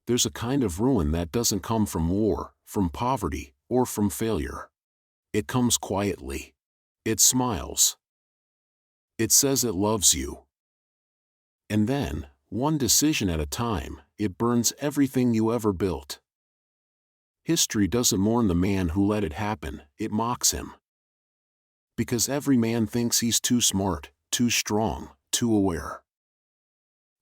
there's a kind of ruin that doesn't come from war, from poverty, or from failure. It comes quietly. It smiles. It says it loves you. And then, one decision at a time, it burns everything you ever built. History doesn't mourn the man who let it happen, it mocks him. Because every man thinks he's too smart, too strong, too aware.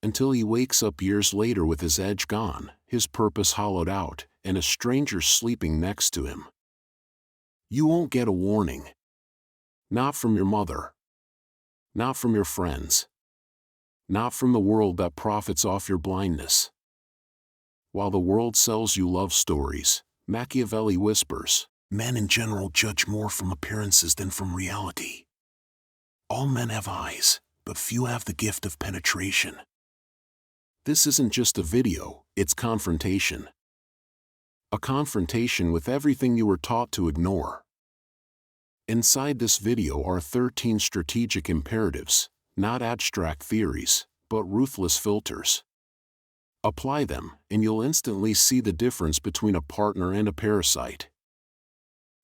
Until he wakes up years later with his edge gone, his purpose hollowed out, and a stranger sleeping next to him. You won't get a warning. Not from your mother. Not from your friends. Not from the world that profits off your blindness. While the world sells you love stories, Machiavelli whispers, men in general judge more from appearances than from reality. All men have eyes, but few have the gift of penetration. This isn't just a video, it's confrontation. A confrontation with everything you were taught to ignore. Inside this video are 13 strategic imperatives, not abstract theories, but ruthless filters. Apply them, and you'll instantly see the difference between a partner and a parasite.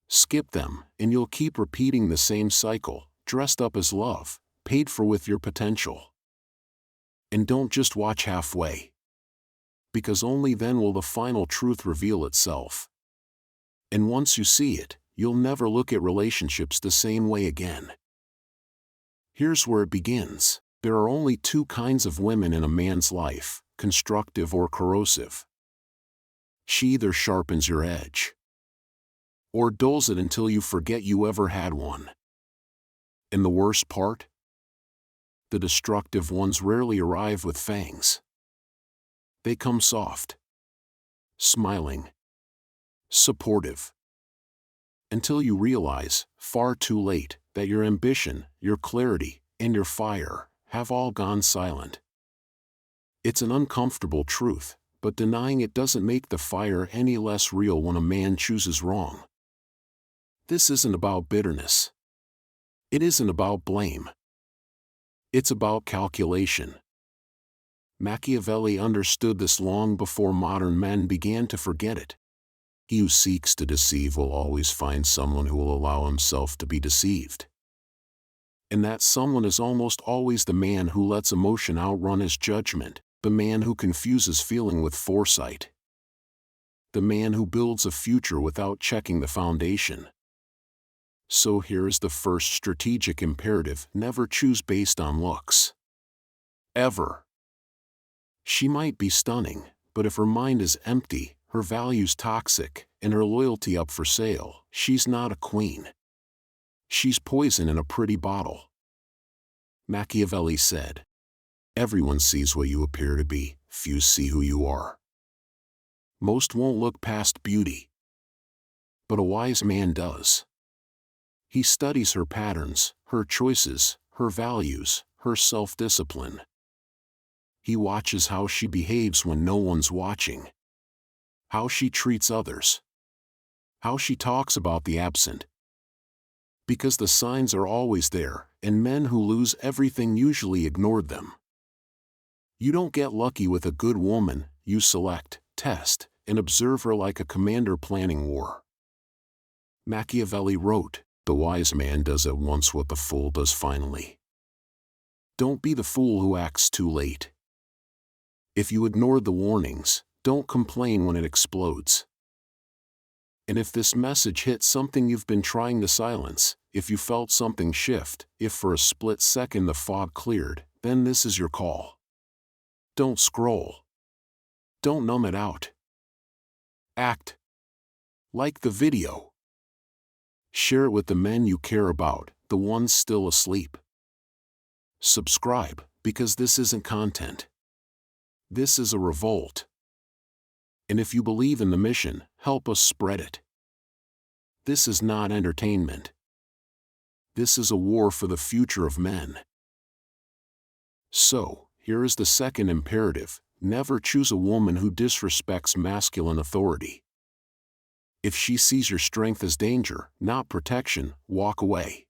Skip them, and you'll keep repeating the same cycle, dressed up as love, paid for with your potential. And don't just watch halfway. Because only then will the final truth reveal itself. And once you see it, you'll never look at relationships the same way again. Here's where it begins. There are only two kinds of women in a man's life, constructive or corrosive. She either sharpens your edge, or dulls it until you forget you ever had one. And the worst part? The destructive ones rarely arrive with fangs. They come soft, smiling, supportive. Until you realize, far too late, that your ambition, your clarity, and your fire have all gone silent. It's an uncomfortable truth, but denying it doesn't make the fire any less real when a man chooses wrong. This isn't about bitterness. It isn't about blame. It's about calculation. Machiavelli understood this long before modern men began to forget it. He who seeks to deceive will always find someone who will allow himself to be deceived. And that someone is almost always the man who lets emotion outrun his judgment, the man who confuses feeling with foresight. The man who builds a future without checking the foundation. So here is the first strategic imperative: never choose based on looks. Ever. She might be stunning, but if her mind is empty, her values toxic, and her loyalty up for sale, she's not a queen. She's poison in a pretty bottle. Machiavelli said, everyone sees what you appear to be, few see who you are. Most won't look past beauty. But a wise man does. He studies her patterns, her choices, her values, her self-discipline. He watches how she behaves when no one's watching. How she treats others. How she talks about the absent. Because the signs are always there, and men who lose everything usually ignored them. You don't get lucky with a good woman, you select, test, and observe her like a commander planning war. Machiavelli wrote, the wise man does at once what the fool does finally. Don't be the fool who acts too late. If you ignored the warnings, don't complain when it explodes. And if this message hit something you've been trying to silence, if you felt something shift, if for a split second the fog cleared, then this is your call. Don't scroll. Don't numb it out. Act. Like the video. Share it with the men you care about, the ones still asleep. Subscribe, because this isn't content. This is a revolt. And if you believe in the mission, help us spread it. This is not entertainment. This is a war for the future of men. So, here is the second imperative: never choose a woman who disrespects masculine authority. If she sees your strength as danger, not protection, walk away.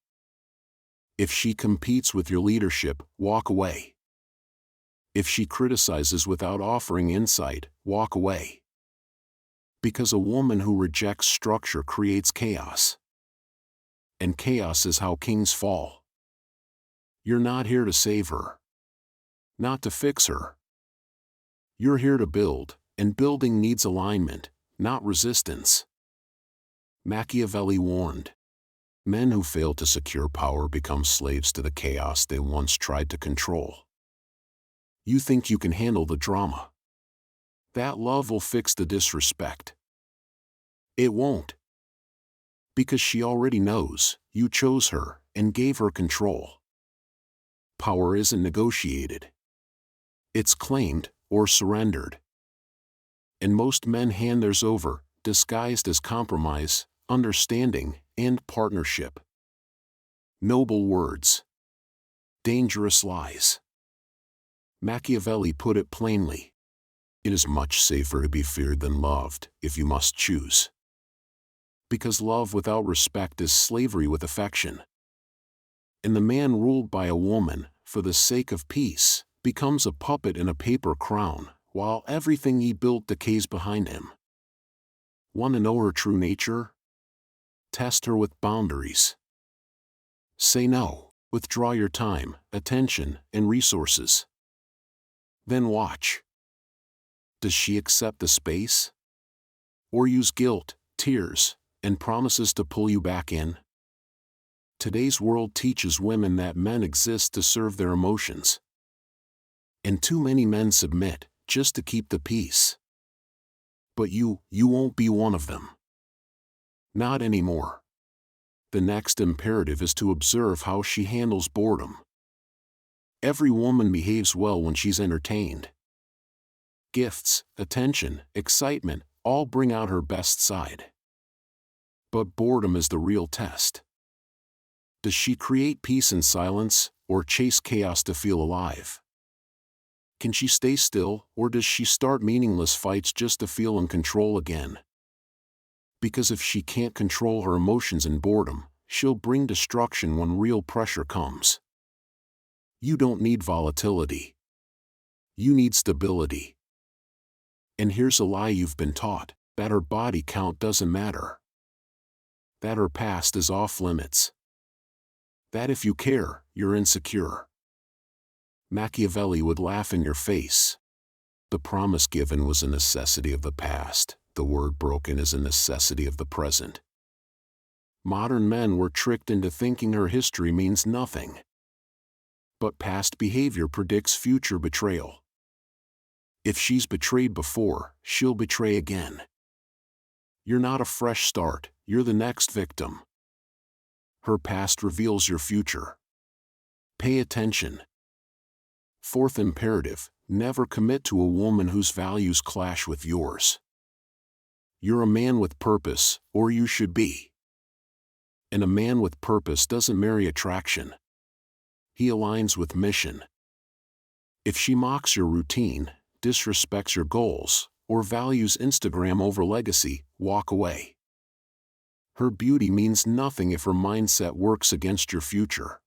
If she competes with your leadership, walk away. If she criticizes without offering insight, walk away. Because a woman who rejects structure creates chaos. And chaos is how kings fall. You're not here to save her. Not to fix her. You're here to build, and building needs alignment, not resistance. Machiavelli warned. Men who fail to secure power become slaves to the chaos they once tried to control. You think you can handle the drama. That love will fix the disrespect. It won't. Because she already knows, you chose her, and gave her control. Power isn't negotiated. It's claimed, or surrendered. And most men hand theirs over, disguised as compromise, understanding, and partnership. Noble words. Dangerous lies. Machiavelli put it plainly. It is much safer to be feared than loved, if you must choose. Because love without respect is slavery with affection. And the man ruled by a woman, for the sake of peace, becomes a puppet in a paper crown, while everything he built decays behind him. Want to know her true nature? Test her with boundaries. Say no, withdraw your time, attention, and resources. Then watch. Does she accept the space? Or use guilt, tears, and promises to pull you back in? Today's world teaches women that men exist to serve their emotions. And too many men submit, just to keep the peace. But you won't be one of them. Not anymore. The next imperative is to observe how she handles boredom. Every woman behaves well when she's entertained. Gifts, attention, excitement, all bring out her best side. But boredom is the real test. Does she create peace in silence, or chase chaos to feel alive? Can she stay still, or does she start meaningless fights just to feel in control again? Because if she can't control her emotions in boredom, she'll bring destruction when real pressure comes. You don't need volatility. You need stability. And here's a lie you've been taught, that her body count doesn't matter. That her past is off limits. That if you care, you're insecure. Machiavelli would laugh in your face. The promise given was a necessity of the past, the word broken is a necessity of the present. Modern men were tricked into thinking her history means nothing. But past behavior predicts future betrayal. If she's betrayed before, she'll betray again. You're not a fresh start, you're the next victim. Her past reveals your future. Pay attention. Fourth imperative, never commit to a woman whose values clash with yours. You're a man with purpose, or you should be. And a man with purpose doesn't marry attraction. He aligns with mission. If she mocks your routine, disrespects your goals, or values Instagram over legacy, walk away. Her beauty means nothing if her mindset works against your future.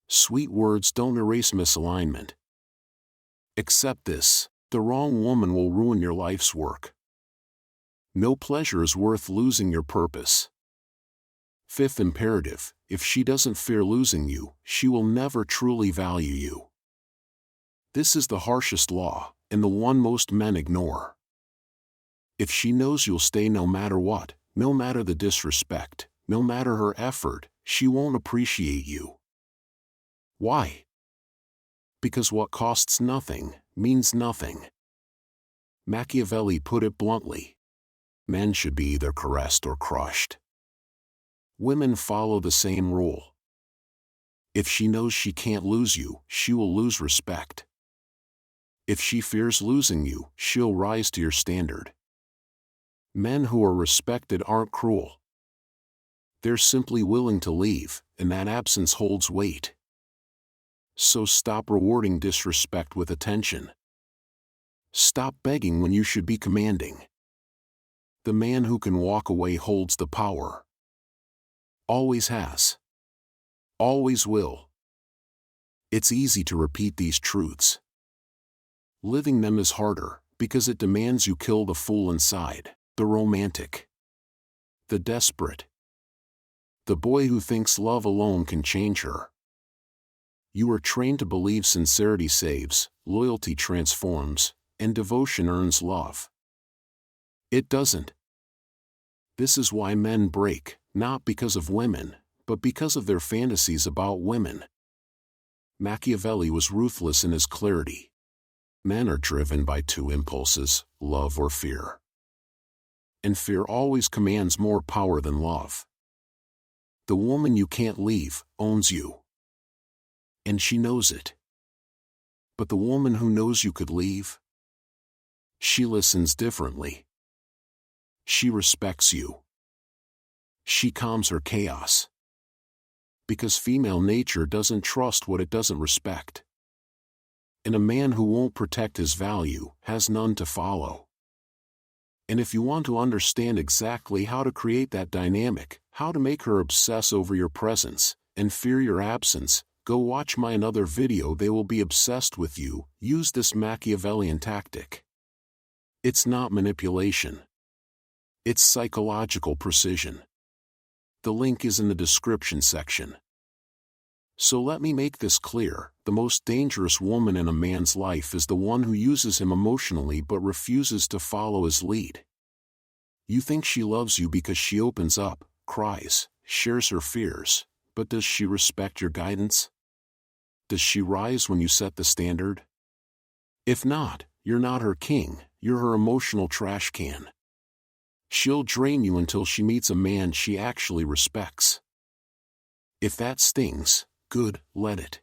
Sweet words don't erase misalignment. Accept this, the wrong woman will ruin your life's work. No pleasure is worth losing your purpose. Fifth imperative, if she doesn't fear losing you, she will never truly value you. This is the harshest law, and the one most men ignore. If she knows you'll stay no matter what, no matter the disrespect, no matter her effort, she won't appreciate you. Why? Because what costs nothing, means nothing. Machiavelli put it bluntly. Men should be either caressed or crushed. Women follow the same rule. If she knows she can't lose you, she will lose respect. If she fears losing you, she'll rise to your standard. Men who are respected aren't cruel. They're simply willing to leave, and that absence holds weight. So stop rewarding disrespect with attention. Stop begging when you should be commanding. The man who can walk away holds the power. Always has. Always will. It's easy to repeat these truths. Living them is harder, because it demands you kill the fool inside, the romantic, the desperate, the boy who thinks love alone can change her. You are trained to believe sincerity saves, loyalty transforms, and devotion earns love. It doesn't. This is why men break, not because of women, but because of their fantasies about women. Machiavelli was ruthless in his clarity. Men are driven by two impulses, love or fear. And fear always commands more power than love. The woman you can't leave owns you. And she knows it. But the woman who knows you could leave? She listens differently. She respects you. She calms her chaos. Because female nature doesn't trust what it doesn't respect. And a man who won't protect his value has none to follow. And if you want to understand exactly how to create that dynamic, how to make her obsess over your presence, and fear your absence, go watch my another video. They will be obsessed with you. Use this Machiavellian tactic. It's not manipulation. It's psychological precision. The link is in the description section. So let me make this clear, the most dangerous woman in a man's life is the one who uses him emotionally but refuses to follow his lead. You think she loves you because she opens up, cries, shares her fears, but does she respect your guidance? Does she rise when you set the standard? If not, you're not her king, you're her emotional trash can. She'll drain you until she meets a man she actually respects. If that stings, good, let it.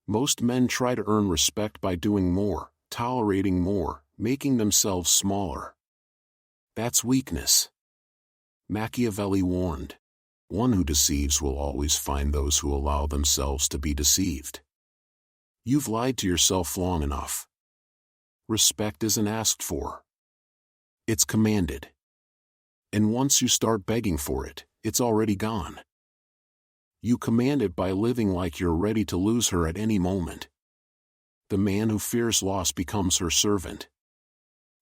Most men try to earn respect by doing more, tolerating more, making themselves smaller. That's weakness. Machiavelli warned, one who deceives will always find those who allow themselves to be deceived. You've lied to yourself long enough. Respect isn't asked for. It's commanded. And once you start begging for it, it's already gone. You command it by living like you're ready to lose her at any moment. The man who fears loss becomes her servant.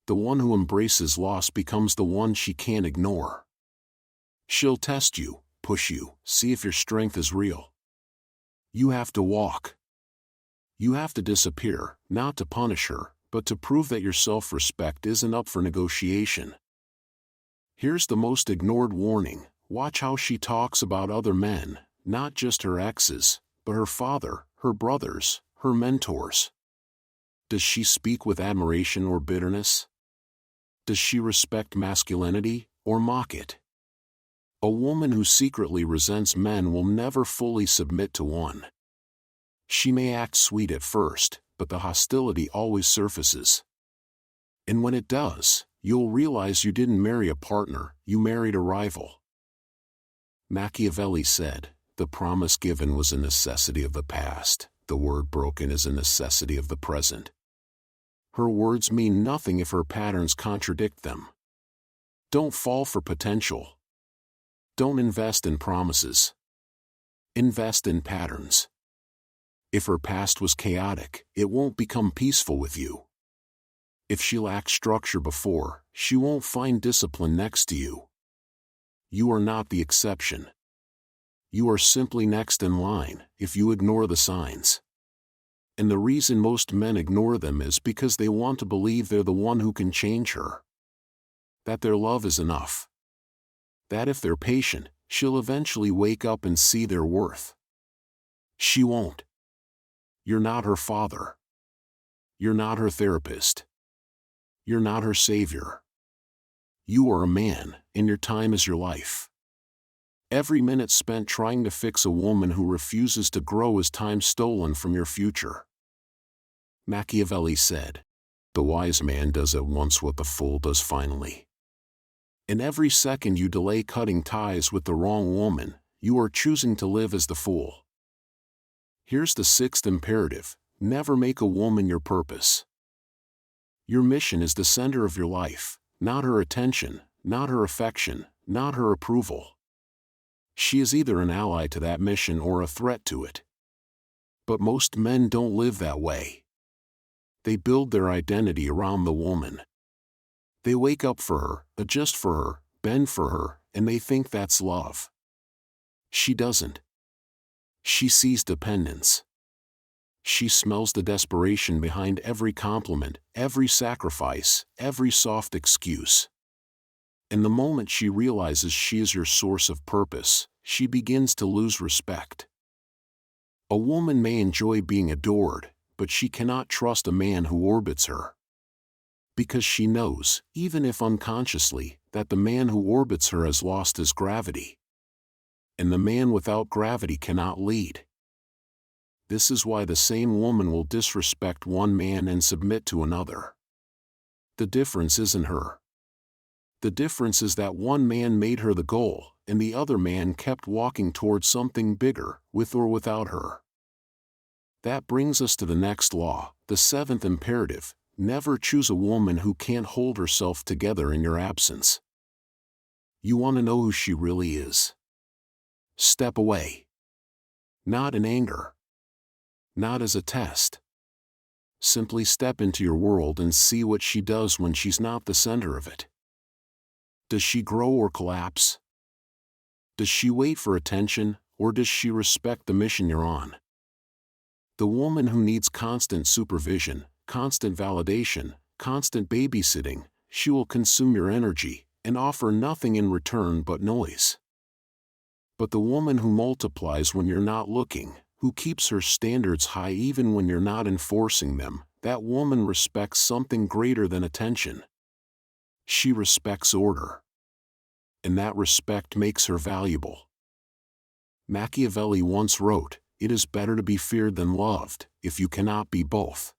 The one who embraces loss becomes the one she can't ignore. She'll test you, push you, see if your strength is real. You have to walk. You have to disappear, not to punish her, but to prove that your self-respect isn't up for negotiation. Here's the most ignored warning. Watch how she talks about other men, not just her exes, but her father, her brothers, her mentors. Does she speak with admiration or bitterness? Does she respect masculinity, or mock it? A woman who secretly resents men will never fully submit to one. She may act sweet at first, but the hostility always surfaces. And when it does, you'll realize you didn't marry a partner, you married a rival. Machiavelli said, the promise given was a necessity of the past, the word broken is a necessity of the present. Her words mean nothing if her patterns contradict them. Don't fall for potential. Don't invest in promises. Invest in patterns. If her past was chaotic, it won't become peaceful with you. If she lacked structure before, she won't find discipline next to you. You are not the exception. You are simply next in line, if you ignore the signs. And the reason most men ignore them is because they want to believe they're the one who can change her. That their love is enough. That if they're patient, she'll eventually wake up and see their worth. She won't. You're not her father. You're not her therapist. You're not her savior. You are a man, and your time is your life. Every minute spent trying to fix a woman who refuses to grow is time stolen from your future. Machiavelli said, the wise man does at once what the fool does finally. And every second you delay cutting ties with the wrong woman, you are choosing to live as the fool. Here's the sixth imperative, never make a woman your purpose. Your mission is the center of your life, not her attention, not her affection, not her approval. She is either an ally to that mission or a threat to it. But most men don't live that way. They build their identity around the woman. They wake up for her, adjust for her, bend for her, and they think that's love. She doesn't. She sees dependence. She smells the desperation behind every compliment, every sacrifice, every soft excuse. And the moment she realizes she is your source of purpose, she begins to lose respect. A woman may enjoy being adored, but she cannot trust a man who orbits her. Because she knows, even if unconsciously, that the man who orbits her has lost his gravity. And the man without gravity cannot lead. This is why the same woman will disrespect one man and submit to another. The difference isn't her. The difference is that one man made her the goal, and the other man kept walking towards something bigger, with or without her. That brings us to the next law, the seventh imperative: never choose a woman who can't hold herself together in your absence. You want to know who she really is? Step away. Not in anger. Not as a test. Simply step into your world and see what she does when she's not the center of it. Does she grow or collapse? Does she wait for attention, or does she respect the mission you're on? The woman who needs constant supervision, constant validation, constant babysitting, she will consume your energy and offer nothing in return but noise. But the woman who multiplies when you're not looking, who keeps her standards high even when you're not enforcing them, that woman respects something greater than attention. She respects order. And that respect makes her valuable. Machiavelli once wrote, "It is better to be feared than loved, if you cannot be both."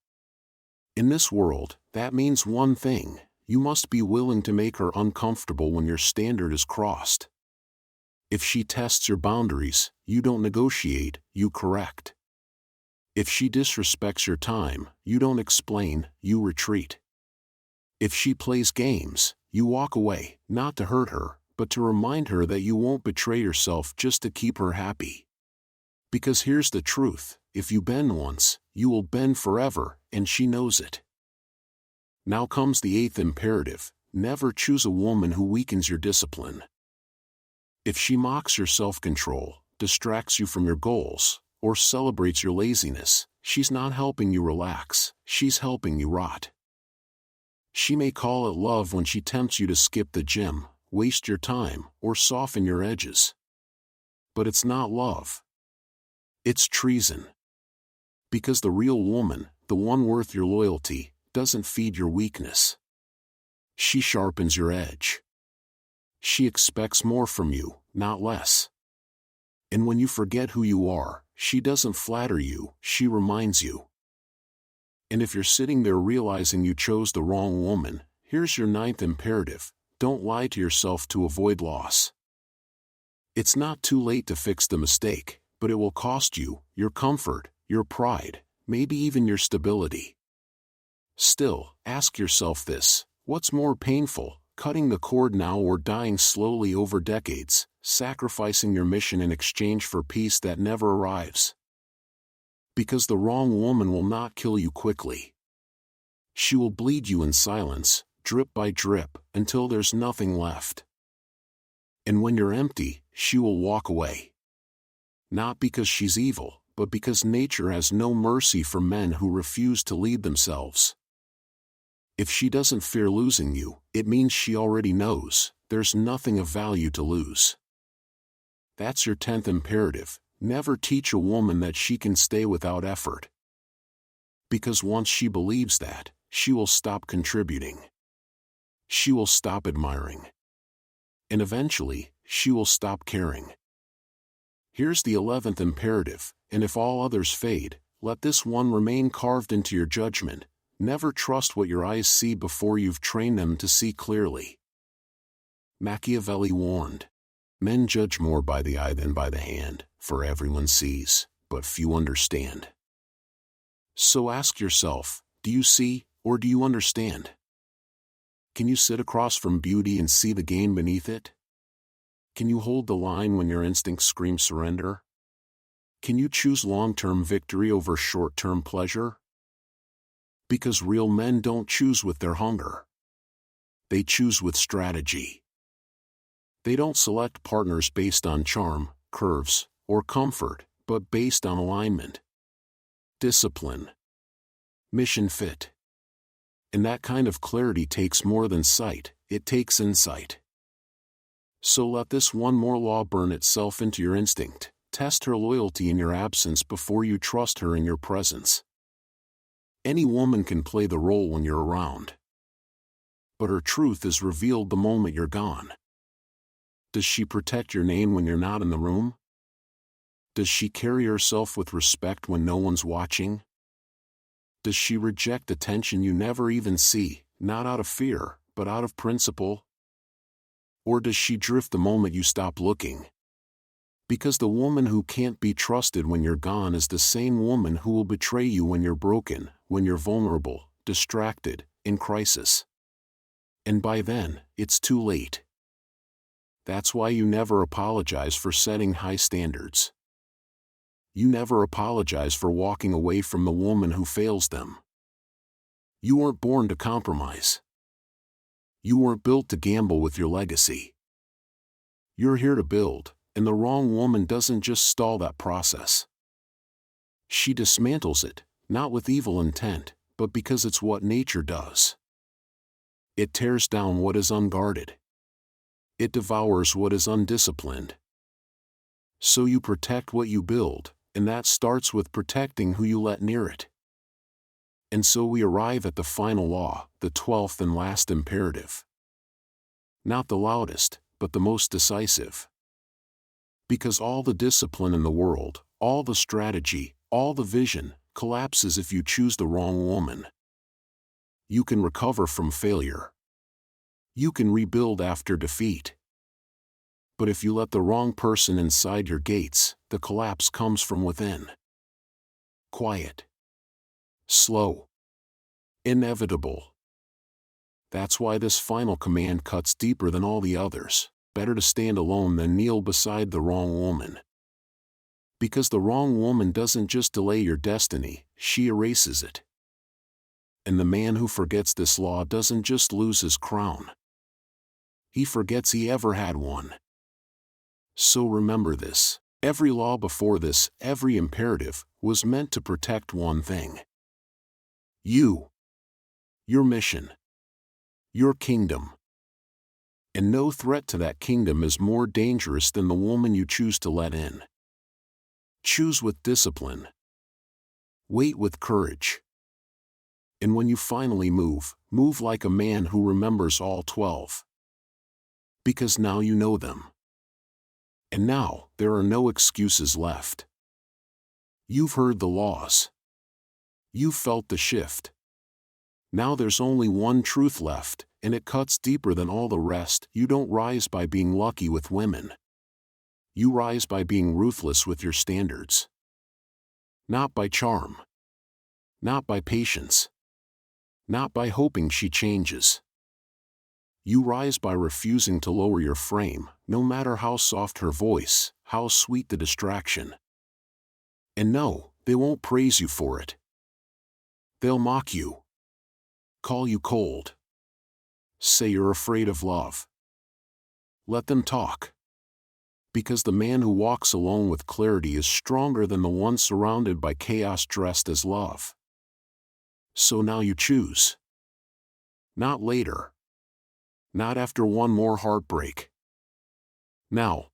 In this world, that means one thing: you must be willing to make her uncomfortable when your standard is crossed. If she tests your boundaries, you don't negotiate, you correct. If she disrespects your time, you don't explain, you retreat. If she plays games, you walk away, not to hurt her, but to remind her that you won't betray yourself just to keep her happy. Because here's the truth: if you bend once, you will bend forever, and she knows it. Now comes the eighth imperative: never choose a woman who weakens your discipline. If she mocks your self-control, distracts you from your goals, or celebrates your laziness, she's not helping you relax, she's helping you rot. She may call it love when she tempts you to skip the gym, waste your time, or soften your edges. But it's not love. It's treason. Because the real woman, the one worth your loyalty, doesn't feed your weakness. She sharpens your edge. She expects more from you, not less. And when you forget who you are, she doesn't flatter you, she reminds you. And if you're sitting there realizing you chose the wrong woman, here's your ninth imperative: don't lie to yourself to avoid loss. It's not too late to fix the mistake, but it will cost you your comfort, your pride, maybe even your stability. Still, ask yourself this: what's more painful, cutting the cord now or dying slowly over decades, sacrificing your mission in exchange for peace that never arrives? Because the wrong woman will not kill you quickly. She will bleed you in silence, drip by drip, until there's nothing left. And when you're empty, she will walk away. Not because she's evil, but because nature has no mercy for men who refuse to lead themselves. If she doesn't fear losing you, it means she already knows there's nothing of value to lose. That's your 10th imperative: never teach a woman that she can stay without effort. Because once she believes that, she will stop contributing. She will stop admiring. And eventually, she will stop caring. Here's the 11th imperative: and if all others fade, let this one remain carved into your judgment: never trust what your eyes see before you've trained them to see clearly. Machiavelli warned, "Men judge more by the eye than by the hand, for everyone sees, but few understand." So ask yourself, do you see, or do you understand? Can you sit across from beauty and see the game beneath it? Can you hold the line when your instincts scream surrender? Can you choose long-term victory over short-term pleasure? Because real men don't choose with their hunger. They choose with strategy. They don't select partners based on charm, curves, or comfort, but based on alignment, discipline, mission fit. And that kind of clarity takes more than sight, it takes insight. So let this one more law burn itself into your instinct. Test her loyalty in your absence before you trust her in your presence. Any woman can play the role when you're around. But her truth is revealed the moment you're gone. Does she protect your name when you're not in the room? Does she carry herself with respect when no one's watching? Does she reject attention you never even see, not out of fear, but out of principle? Or does she drift the moment you stop looking? Because the woman who can't be trusted when you're gone is the same woman who will betray you when you're broken, when you're vulnerable, distracted, in crisis. And by then, it's too late. That's why you never apologize for setting high standards. You never apologize for walking away from the woman who fails them. You weren't born to compromise. You weren't built to gamble with your legacy. You're here to build, and the wrong woman doesn't just stall that process. She dismantles it, not with evil intent, but because it's what nature does. It tears down what is unguarded. It devours what is undisciplined. So you protect what you build, and that starts with protecting who you let near it. And so we arrive at the final law, the 12th and last imperative. Not the loudest, but the most decisive. Because all the discipline in the world, all the strategy, all the vision, collapses if you choose the wrong woman. You can recover from failure. You can rebuild after defeat. But if you let the wrong person inside your gates, the collapse comes from within. Quiet. Slow. Inevitable. That's why this final command cuts deeper than all the others. Better to stand alone than kneel beside the wrong woman. Because the wrong woman doesn't just delay your destiny, she erases it. And the man who forgets this law doesn't just lose his crown. He forgets he ever had one. So remember this. Every law before this, every imperative, was meant to protect one thing. You. Your mission. Your kingdom. And no threat to that kingdom is more dangerous than the woman you choose to let in. Choose with discipline. Wait with courage. And when you finally move, move like a man who remembers all 12. Because now you know them. And now, there are no excuses left. You've heard the laws. You've felt the shift. Now there's only one truth left, and it cuts deeper than all the rest. You don't rise by being lucky with women. You rise by being ruthless with your standards. Not by charm. Not by patience. Not by hoping she changes. You rise by refusing to lower your frame, no matter how soft her voice, how sweet the distraction. And no, they won't praise you for it. They'll mock you. Call you cold. Say you're afraid of love. Let them talk. Because the man who walks alone with clarity is stronger than the one surrounded by chaos dressed as love. So now you choose. Not later. Not after one more heartbreak. Now.